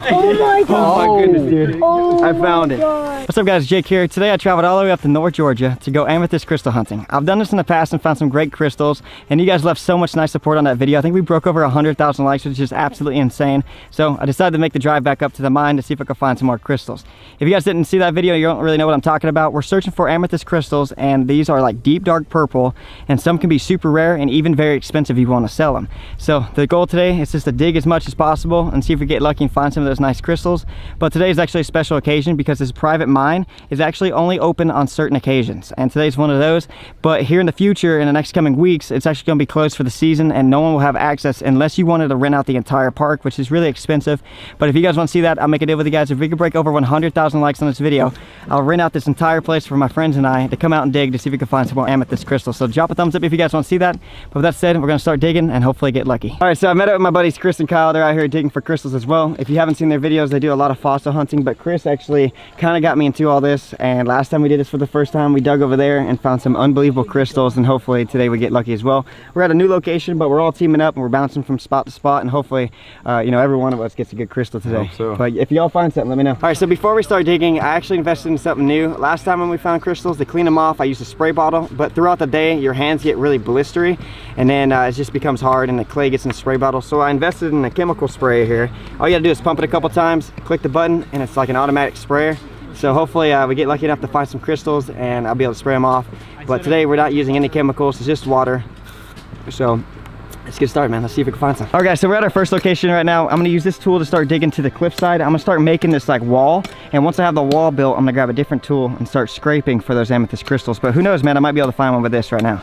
Oh my god. Oh my goodness, dude. Oh I found it. God. What's up guys, Jake here. Today I traveled all the way up to North Georgia to go amethyst crystal hunting. I've done this in the past and found some great crystals, and you guys left so much nice support on that video. I think we broke over 100,000 likes, which is just absolutely insane. So I decided to make the drive back up to the mine to see if I could find some more crystals. If you guys didn't see that video, you don't really know what I'm talking about. We're searching for amethyst crystals, and these are like deep dark purple, and some can be super rare and even very expensive if you want to sell them. So the goal today is just to dig as much as possible and see if we get lucky and find some of those nice crystals. But today is actually a special occasion because this private mine is actually only open on certain occasions, and today's one of those. But here in the future, in the next coming weeks, it's actually going to be closed for the season, and no one will have access unless you wanted to rent out the entire park, which is really expensive. But if you guys want to see that, I'll make a deal with you guys. If we could break over 100,000 likes on this video, I'll rent out this entire place for my friends and I to come out and dig to see if we can find some more amethyst crystals. So drop a thumbs up if you guys want to see that. But with that said, we're going to start digging and hopefully get lucky. All right, so I met up with my buddies Chris and Kyle. They're out here digging for crystals as well. If you haven't seen their videos, they do a lot of fossil hunting, but Chris actually kind of got me into all this, and last time we did this for the first time, we dug over there and found some unbelievable crystals, and hopefully today we get lucky as well. We're at a new location, but we're all teaming up and we're bouncing from spot to spot, and hopefully you know, every one of us gets a good crystal today. I hope so. But if y'all find something, let me know. All right, so before we start digging, I actually invested in something new. Last time when we found crystals, to clean them off, I used a spray bottle, but throughout the day your hands get really blistery, and then it just becomes hard and the clay gets in the spray bottle. So I invested in a chemical spray here. All you gotta do is pump it a couple times, click the button, and it's like an automatic sprayer. So hopefully we get lucky enough to find some crystals and I'll be able to spray them off. But today we're not using any chemicals, it's just water. So let's get started, man. Let's see if we can find some. All right guys, so we're at our first location right now. I'm gonna use this tool to start digging to the cliffside. I'm gonna start making this like wall, and once I have the wall built, I'm gonna grab a different tool and start scraping for those amethyst crystals. But who knows, man, I might be able to find one with this right now.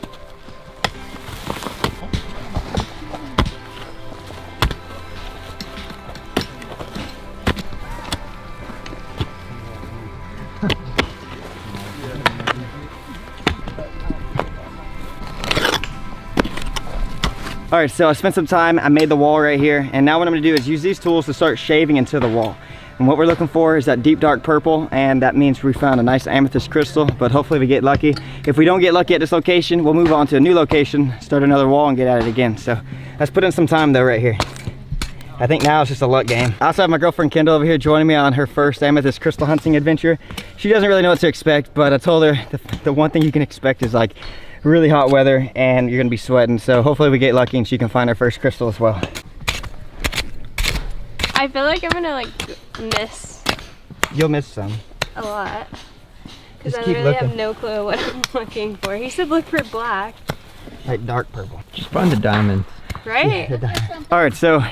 All right, so I spent some time, I made the wall right here, and now what I'm gonna do is use these tools to start shaving into the wall. And what we're looking for is that deep dark purple, and that means we found a nice amethyst crystal, but hopefully we get lucky. If we don't get lucky at this location, we'll move on to a new location, start another wall, and get at it again. So let's put in some time though right here. I think now it's just a luck game. I also have my girlfriend Kendall over here joining me on her first amethyst crystal hunting adventure. She doesn't really know what to expect, but I told her the one thing you can expect is like really hot weather and you're gonna be sweating. So hopefully we get lucky and she can find her first crystal as well. I feel like I'm gonna like miss You'll miss some. a lot because Just I keep really looking. have no clue what I'm looking for. He said look for black, Like dark purple. Just find the diamonds. right? All right, so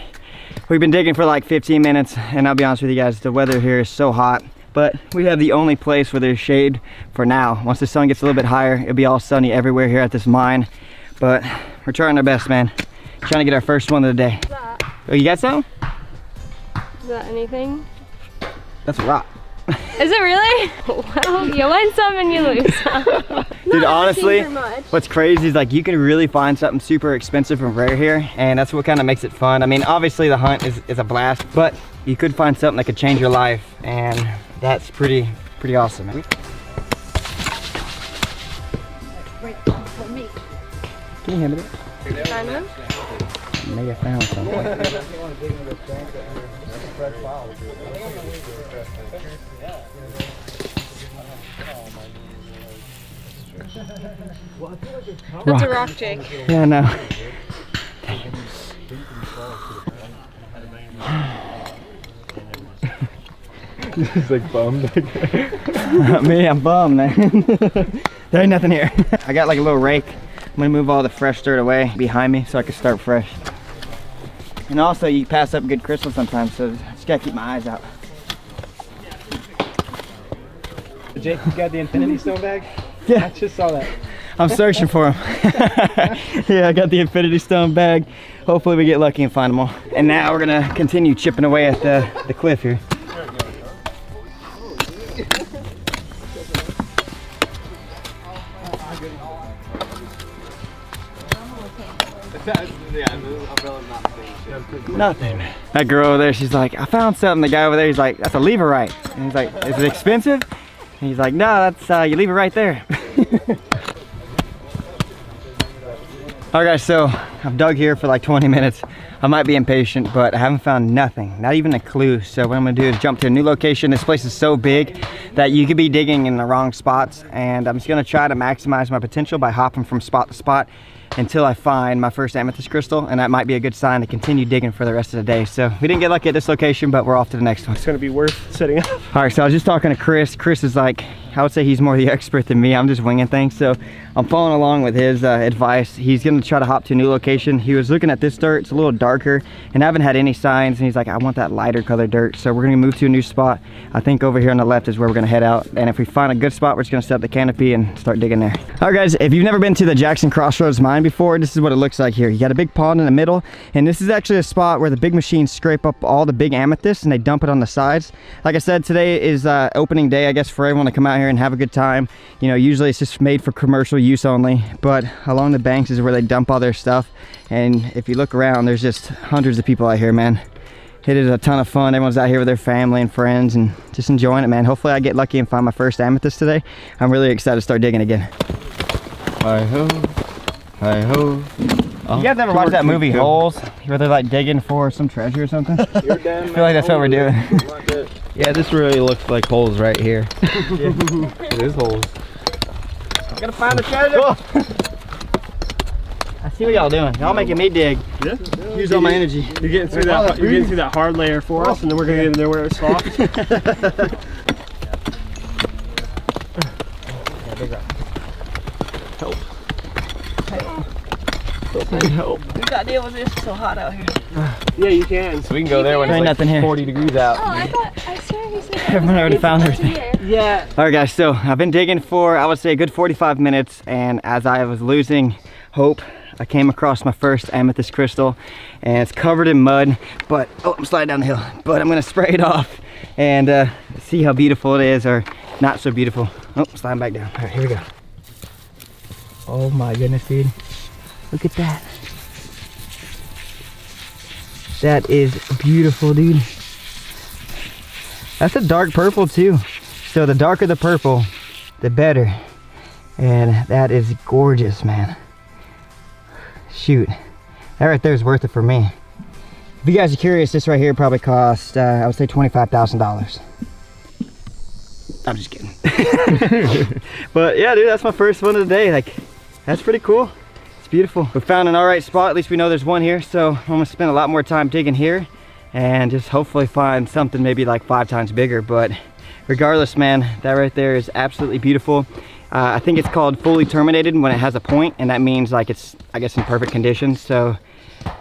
we've been digging for like 15 minutes, and I'll be honest with you guys, the weather here is so hot, but we have the only place where there's shade for now. Once the sun gets a little bit higher, it'll be all sunny everywhere here at this mine, but we're trying our best, man. Trying to get our first one of the day. Oh, you got some? Is that anything? That's a rock. Is it really? Well, you win some and you lose some. Dude, honestly, for much. what's crazy is like you can really find something super expensive and rare here, and that's what kind of makes it fun. I mean, obviously the hunt is a blast, but you could find something that could change your life, and that's pretty awesome, man. Can you handle it? Find them? Maybe I found something. That's a rock, Jake. Yeah, I know. He's like bummed. Me, I'm bummed, man. There ain't nothing here. I got like a little rake. I'm gonna move all the fresh dirt away behind me so I can start fresh. And also, you pass up good crystals sometimes, so just gotta keep my eyes out. Jake, you got the infinity stone bag? Yeah. I just saw that. I'm searching for them. Yeah, I got the infinity stone bag. Hopefully we get lucky and find them all. And now we're gonna continue chipping away at the cliff here. Nothing. That girl over there, she's like, I found something. The guy over there, he's like, that's a leverite. And he's like, is it expensive? And he's like, no, that's you leave it right there. All right guys, so I've dug here for like 20 minutes. I might be impatient, but I haven't found nothing, not even a clue. So what I'm gonna do is jump to a new location. This place is so big that you could be digging in the wrong spots, and I'm just gonna try to maximize my potential by hopping from spot to spot until I find my first amethyst crystal, and that might be a good sign to continue digging for the rest of the day. So we didn't get lucky at this location, but we're off to the next one. It's gonna be worth setting up. All right, so I was just talking to Chris. Chris is like, I would say he's more the expert than me. I'm just winging things. So I'm following along with his advice. He's gonna try to hop to a new location. He was looking at this dirt, it's a little darker, and I haven't had any signs, and he's like, I want that lighter colored dirt. So we're gonna move to a new spot. I think over here on the left is where we're gonna head out. And if we find a good spot, we're just gonna set up the canopy and start digging there. All right guys, if you've never been to the Jackson Crossroads mine before, this is what it looks like here. You got a big pond in the middle, and this is actually a spot where the big machines scrape up all the big amethysts and they dump it on the sides. Like I said, today is opening day, I guess, for everyone to come out here and have a good time. You know, usually it's just made for commercial use only, but along the banks is where they dump all their stuff. And if you look around, there's just hundreds of people out here, man. It is a ton of fun. Everyone's out here with their family and friends and just enjoying it, man. Hopefully I get lucky and find my first amethyst today. I'm really excited to start digging again. Hi-ho, hi-ho. You guys ever watch that movie Holes, where they're like digging for some treasure or something? I feel like that's what we're doing. Yeah, this really looks like holes right here. Yeah. It is holes. Gotta find the treasure. I see what y'all doing. Y'all making me dig. Yeah. Use all my energy. You're getting through that. You're getting through that hard layer for us, and then we're gonna get in there where it's soft. Help. Help. We gotta deal with this. It's so hot out here. Yeah, you can. So we can go there when There it's ain't like nothing here. 40 degrees out. Oh, I swear he said Everyone already found everything. Yeah. All right guys, so I've been digging for, I would say, a good 45 minutes, and as I was losing hope, I came across my first amethyst crystal, and it's covered in mud, but, oh, I'm sliding down the hill, but I'm gonna spray it off and see how beautiful it is, or not so beautiful. Oh, sliding back down. All right, here we go. Oh my goodness, dude. Look at that. That is beautiful, dude. That's a dark purple too. So the darker the purple, the better. And that is gorgeous, man. Shoot, that right there is worth it for me. If you guys are curious, this right here probably cost, I would say $25,000. I'm just kidding. But yeah, dude, that's my first one of the day. Like, that's pretty cool. It's beautiful. We found an all right spot. At least we know there's one here. So I'm gonna spend a lot more time digging here and just hopefully find something maybe like 5 times bigger. But regardless, man, that right there is absolutely beautiful. I think it's called fully terminated when it has a point, and that means like it's, I guess, in perfect condition. So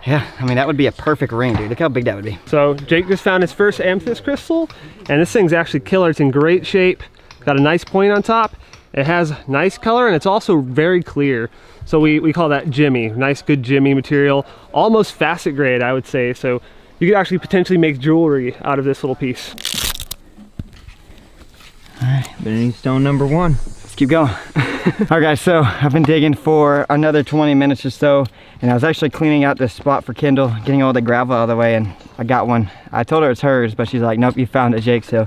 yeah, I mean, that would be a perfect ring, dude. Look how big that would be. So Jake just found his first amethyst crystal, and this thing's actually killer. It's in great shape. Got a nice point on top. It has nice color, and it's also very clear. So we call that Jimmy. Nice, good Jimmy material. Almost facet grade, I would say. So you could actually potentially make jewelry out of this little piece. All right, Benny stone number 1. Let's keep going. All right guys, so I've been digging for another 20 minutes or so, and I was actually cleaning out this spot for Kendall, getting all the gravel out of the way, and I got one. I told her it's hers, but she's like, nope, you found it, Jake. So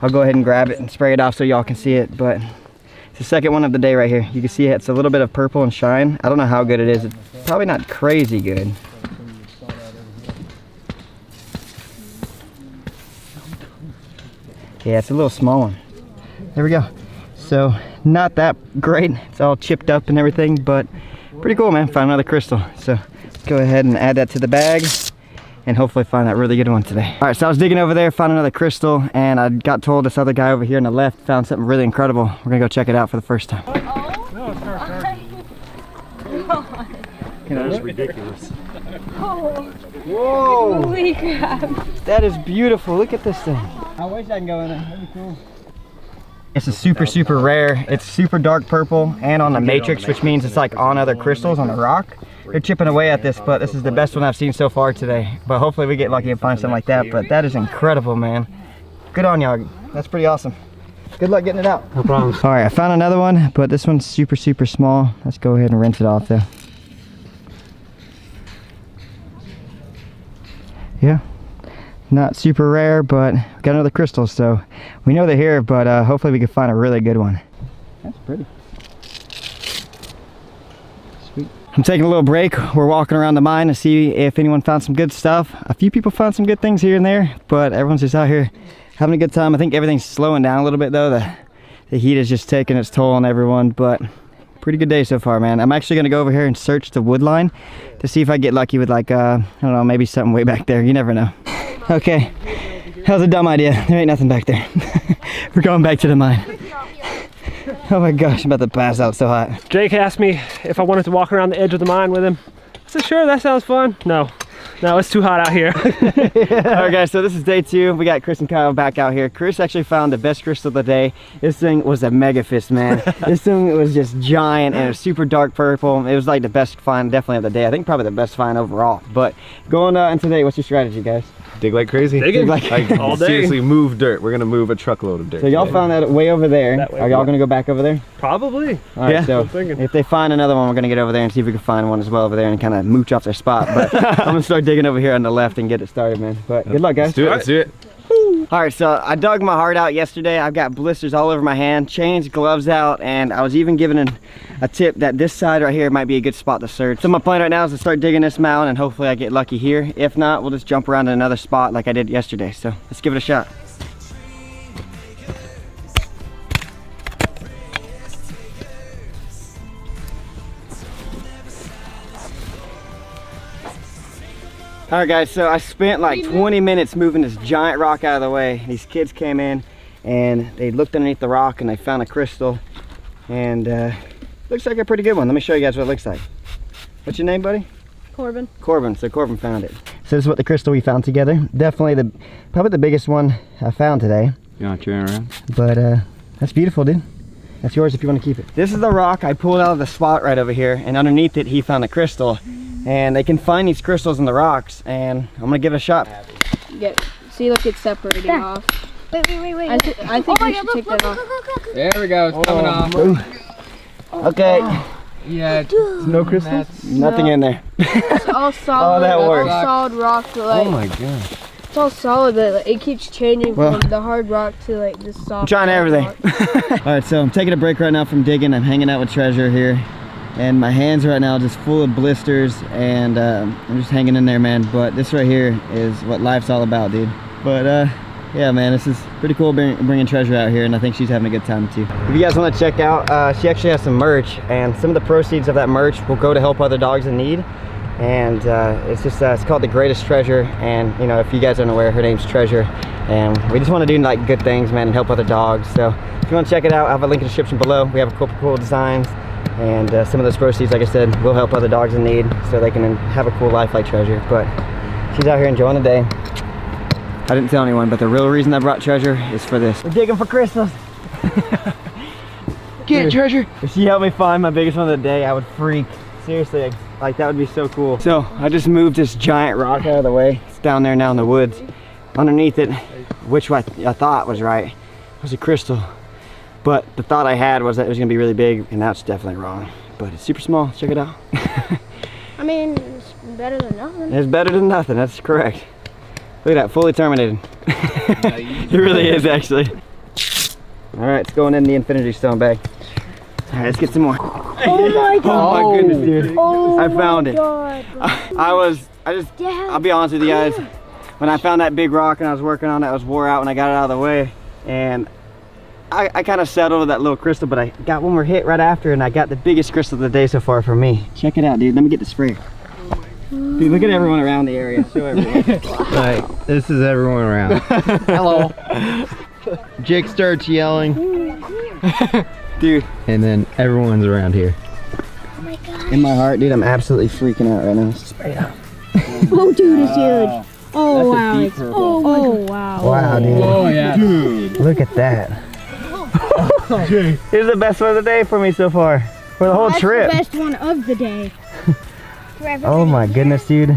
I'll go ahead and grab it and spray it off so y'all can see it. But it's the second one of the day right here. You can see it's a little bit of purple and shine. I don't know how good it is. It's probably not crazy good. Yeah, it's a little small one. There we go. So not that great. It's all chipped up and everything, but pretty cool, man. Found another crystal. So let's go ahead and add that to the bag and hopefully find that really good one today. All right, so I was digging over there, found another crystal, and I got told this other guy over here on the left found something really incredible. We're gonna go check it out for the first time. That's ridiculous. Oh, Whoa! holy crap. That is beautiful. Look at this thing. I wish I can go in there. That'd be cool. This is super, super rare. It's super dark purple and on the matrix, which means it's like on other crystals on the rock. They're chipping away at this, but this is the best one I've seen so far today. But hopefully we get lucky and find something like that. But that is incredible, man. Good on y'all. That's pretty awesome. Good luck getting it out. No problem. All right, I found another one, but this one's super, super small. Let's go ahead and rinse it off though. Yeah, not super rare, but we got another crystal, so we know they're here, but hopefully we can find a really good one. That's pretty. Sweet. I'm taking a little break. We're walking around the mine to see if anyone found some good stuff. A few people found some good things here and there, but everyone's just out here having a good time. I think everything's slowing down a little bit though. The heat is just taking its toll on everyone, but pretty good day so far, man. I'm actually gonna go over here and search the wood line to see if I get lucky with like, I don't know, maybe something way back there. You never know. Okay, that was a dumb idea. There ain't nothing back there. We're going back to the mine. Oh my gosh, I'm about to pass out, so hot. Jake asked me if I wanted to walk around the edge of the mine with him. I said, sure, that sounds fun. No, it's too hot out here. All right, guys, so this is day 2. We got Chris and Kyle back out here. Chris actually found the best crystal of the day. This thing was a Amethyst, man. This thing was just giant and it was super dark purple. It was like the best find definitely of the day. I think probably the best find overall. But going into today, what's your strategy, guys? Dig like crazy. Digging like all day. Seriously, move dirt. We're gonna move a truckload of dirt. So y'all found that way over there. That way, Are y'all gonna go back over there? Probably. All right, Yeah. so if they find another one, we're gonna get over there and see if we can find one as well over there and kind of mooch off their spot. But I'm gonna start digging over here on the left and get it started, man. But good luck, guys. Let's do it. Let's do it. All right, so I dug my heart out yesterday. I've got blisters all over my hand, changed gloves out, and I was even given a tip that this side right here might be a good spot to search. So my plan right now is to start digging this mound and hopefully I get lucky here. If not, we'll just jump around to another spot like I did yesterday. So let's give it a shot. All right, guys, so I spent like 20 minutes moving this giant rock out of the way. These kids came in and they looked underneath the rock and they found a crystal, and looks like a pretty good one. Let me show you guys what it looks like. What's your name, buddy? Corbin. Corbin. So Corbin found it. So this is what the crystal we found together. Definitely probably the biggest one I found today. You want to turn around? But that's beautiful, dude. That's yours if you want to keep it. This is the rock I pulled out of the spot right over here, and underneath it he found a crystal. And they can find these crystals in the rocks, and I'm gonna give it a shot. Yeah, see, look, it's separating off. Wait. I think we should take that off. There we go, it's coming off. Okay. Yeah, No crystals? Nothing in there. It's all solid. Oh, that all works. solid rock, but like, Oh my god. it's all solid, but like, it keeps changing Well, from the hard rock to like this soft. I'm trying everything. All right, so I'm taking a break right now from digging. I'm hanging out with Treasure here, and my hands right now just full of blisters, and I'm just hanging in there, man. But this right here is what life's all about, dude. But yeah, man, this is pretty cool bringing Treasure out here, and I think she's having a good time too. If you guys want to check out, she actually has some merch, and some of the proceeds of that merch will go to help other dogs in need. And it's just it's called The Greatest Treasure, and you know, if you guys aren't aware, her name's Treasure, and we just want to do like good things, man, and help other dogs. So if you want to check it out, I have a link in the description below. We have a couple cool designs, and some of those proceeds, like I said, will help other dogs in need so they can have a cool life like Treasure. But she's out here enjoying the day. I didn't tell anyone, but the real reason I brought Treasure is for this. We're digging for crystals. get it, Treasure. If she helped me find my biggest one of the day, I would freak. Seriously, like that would be so cool. So I just moved this giant rock out of the way. It's down there now in the woods. Underneath it, which I thought was right, was a crystal. But the thought I had was that it was gonna be really big, and that's definitely wrong. But it's super small, check it out. I mean, it's better than nothing. It's better than nothing, that's correct. Look at that, fully terminated. It really is, actually. All right, it's going in the infinity stone bag. All right, let's get some more. Oh my god! Oh my goodness, dude. Oh I found it. God. I'll be honest with you guys. When I found that big rock and I was working on it, I was wore out when I got it out of the way. And I kind of settled with that little crystal, but I got one more hit right after, and I got the biggest crystal of the day so far for me. Check it out, dude. Let me get the sprayer. Dude, look at everyone around the area. Show everyone. Like, this is everyone around. Hello. Jake starts yelling, Dude, and then everyone's around here. in my heart, dude, I'm absolutely freaking out right now. Spray it out. Oh, dude, it's huge. Oh, That's a wow. deep It's, purple. oh, wow. Wow, dude. Oh yeah. Look at that. This is the best one of the day for me so far. For the whole trip. The best one of the day. Oh my goodness, dude.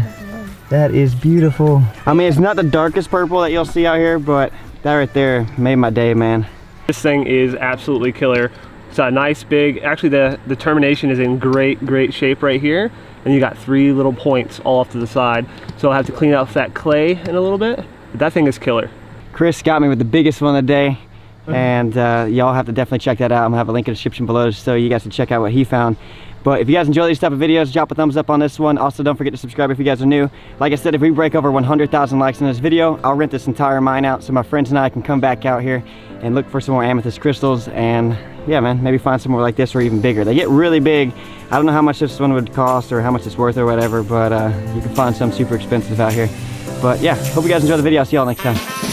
That is beautiful. I mean, it's not the darkest purple that you'll see out here, but that right there made my day, man. This thing is absolutely killer. It's a nice big, actually the termination is in great shape right here. And you got 3 little points all off to the side. So I'll have to clean off that clay in a little bit. But that thing is killer. Chris got me with the biggest one of the day. And y'all have to definitely check that out. I'm gonna have a link in the description below so you guys can check out what he found. But if you guys enjoy these type of videos, drop a thumbs up on this one. Also, don't forget to subscribe if you guys are new. Like I said, if we break over 100,000 likes in this video, I'll rent this entire mine out so my friends and I can come back out here and look for some more amethyst crystals, and yeah, man, maybe find some more like this or even bigger. They get really big. I don't know how much this one would cost or how much it's worth or whatever, but you can find some super expensive out here. But yeah, hope you guys enjoy the video. I'll see y'all next time.